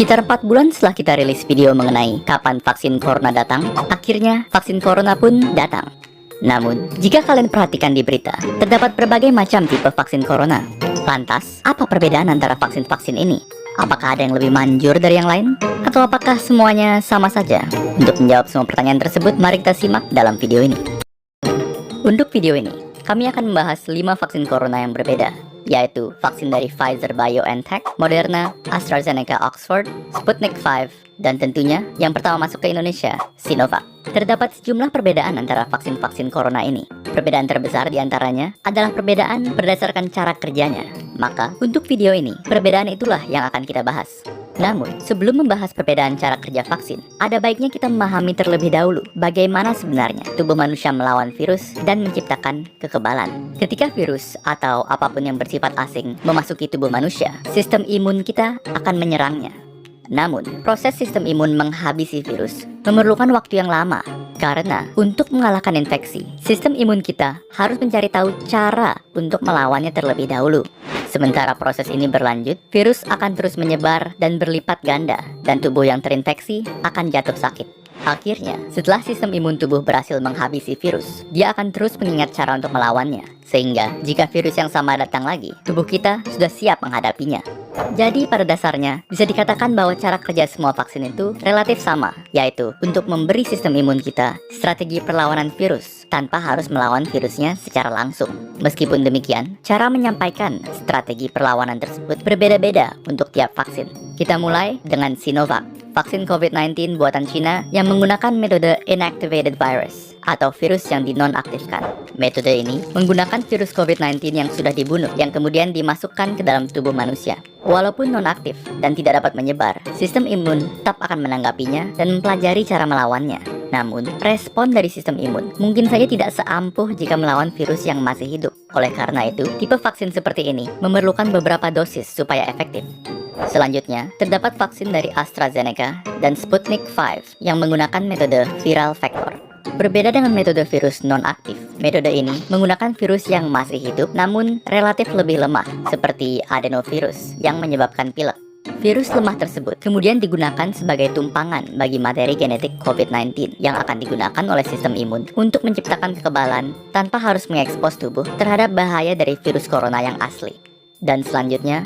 Sekitar 4 bulan setelah kita rilis video mengenai kapan vaksin corona datang, akhirnya vaksin corona pun datang. Namun, jika kalian perhatikan di berita, terdapat berbagai macam tipe vaksin corona. Lantas, apa perbedaan antara vaksin-vaksin ini? Apakah ada yang lebih manjur dari yang lain? Atau apakah semuanya sama saja? Untuk menjawab semua pertanyaan tersebut, mari kita simak dalam video ini. Untuk video ini, kami akan membahas 5 vaksin corona yang berbeda, yaitu vaksin dari Pfizer-BioNTech, Moderna, AstraZeneca Oxford, Sputnik V, dan tentunya yang pertama masuk ke Indonesia, Sinovac. Terdapat sejumlah perbedaan antara vaksin-vaksin corona ini. Perbedaan terbesar diantaranya adalah perbedaan berdasarkan cara kerjanya. Maka, untuk video ini, perbedaan itulah yang akan kita bahas. Namun, sebelum membahas perbedaan cara kerja vaksin, ada baiknya kita memahami terlebih dahulu bagaimana sebenarnya tubuh manusia melawan virus dan menciptakan kekebalan. Ketika virus atau apapun yang bersifat asing memasuki tubuh manusia, sistem imun kita akan menyerangnya. Namun, proses sistem imun menghabisi virus memerlukan waktu yang lama, karena untuk mengalahkan infeksi, sistem imun kita harus mencari tahu cara untuk melawannya terlebih dahulu. Sementara proses ini berlanjut, virus akan terus menyebar dan berlipat ganda, dan tubuh yang terinfeksi akan jatuh sakit. Akhirnya, setelah sistem imun tubuh berhasil menghabisi virus, dia akan terus mengingat cara untuk melawannya. Sehingga, jika virus yang sama datang lagi, tubuh kita sudah siap menghadapinya. Jadi pada dasarnya, bisa dikatakan bahwa cara kerja semua vaksin itu relatif sama, yaitu untuk memberi sistem imun kita strategi perlawanan virus tanpa harus melawan virusnya secara langsung. Meskipun demikian, cara menyampaikan strategi perlawanan tersebut berbeda-beda untuk tiap vaksin. Kita mulai dengan Sinovac, vaksin COVID-19 buatan Cina yang menggunakan metode inactivated virus atau virus yang dinonaktifkan. Metode ini menggunakan virus COVID-19 yang sudah dibunuh yang kemudian dimasukkan ke dalam tubuh manusia. Walaupun nonaktif dan tidak dapat menyebar, sistem imun tetap akan menanggapinya dan mempelajari cara melawannya. Namun, respon dari sistem imun mungkin saja tidak seampuh jika melawan virus yang masih hidup. Oleh karena itu, tipe vaksin seperti ini memerlukan beberapa dosis supaya efektif. Selanjutnya, terdapat vaksin dari AstraZeneca dan Sputnik V yang menggunakan metode viral vector. Berbeda dengan metode virus non-aktif, metode ini menggunakan virus yang masih hidup namun relatif lebih lemah, seperti adenovirus yang menyebabkan pilek. Virus lemah tersebut kemudian digunakan sebagai tumpangan bagi materi genetik COVID-19 yang akan digunakan oleh sistem imun untuk menciptakan kekebalan tanpa harus mengekspos tubuh terhadap bahaya dari virus corona yang asli. Dan selanjutnya,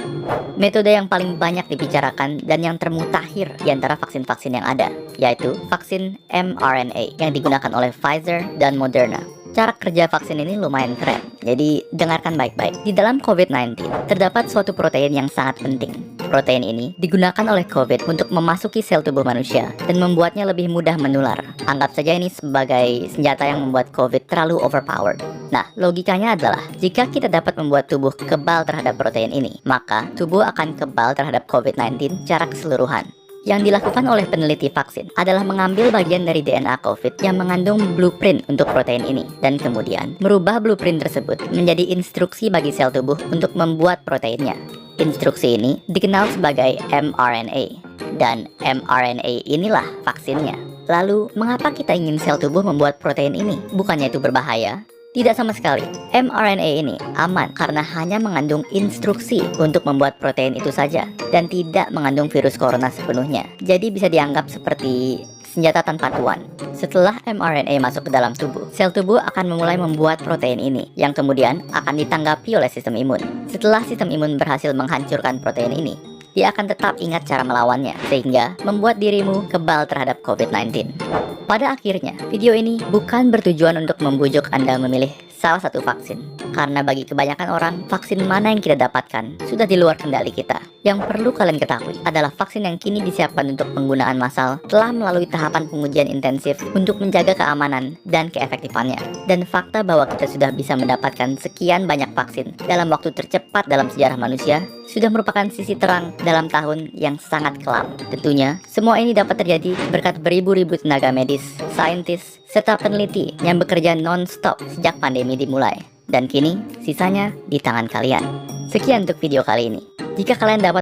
metode yang paling banyak dibicarakan dan yang termutakhir di antara vaksin-vaksin yang ada, yaitu vaksin mRNA yang digunakan oleh Pfizer dan Moderna. Cara kerja vaksin ini lumayan keren, jadi dengarkan baik-baik. Di dalam COVID-19, terdapat suatu protein yang sangat penting. Protein ini digunakan oleh COVID untuk memasuki sel tubuh manusia dan membuatnya lebih mudah menular. Anggap saja ini sebagai senjata yang membuat COVID terlalu overpowered. Nah, logikanya adalah, jika kita dapat membuat tubuh kebal terhadap protein ini, maka tubuh akan kebal terhadap COVID-19 secara keseluruhan. Yang dilakukan oleh peneliti vaksin adalah mengambil bagian dari DNA COVID yang mengandung blueprint untuk protein ini, dan kemudian merubah blueprint tersebut menjadi instruksi bagi sel tubuh untuk membuat proteinnya. Instruksi ini dikenal sebagai mRNA, dan mRNA inilah vaksinnya. Lalu, mengapa kita ingin sel tubuh membuat protein ini? Bukannya itu berbahaya? Tidak sama sekali. mRNA ini aman karena hanya mengandung instruksi untuk membuat protein itu saja dan tidak mengandung virus corona sepenuhnya. Jadi bisa dianggap seperti senjata tanpa tuan. Setelah mRNA masuk ke dalam tubuh, sel tubuh akan memulai membuat protein ini yang kemudian akan ditanggapi oleh sistem imun. Setelah sistem imun berhasil menghancurkan protein ini, dia akan tetap ingat cara melawannya, sehingga membuat dirimu kebal terhadap COVID-19. Pada akhirnya, video ini bukan bertujuan untuk membujuk Anda memilih salah satu vaksin. Karena bagi kebanyakan orang, vaksin mana yang kita dapatkan sudah di luar kendali kita. Yang perlu kalian ketahui adalah vaksin yang kini disiapkan untuk penggunaan massal telah melalui tahapan pengujian intensif untuk menjaga keamanan dan keefektifannya. Dan fakta bahwa kita sudah bisa mendapatkan sekian banyak vaksin dalam waktu tercepat dalam sejarah manusia sudah merupakan sisi terang dalam tahun yang sangat kelam. Tentunya, semua ini dapat terjadi berkat beribu-ribu tenaga medis, saintis, serta peneliti yang bekerja non-stop sejak pandemi dimulai. Dan kini, sisanya di tangan kalian. Sekian untuk video kali ini. Jika kalian dapat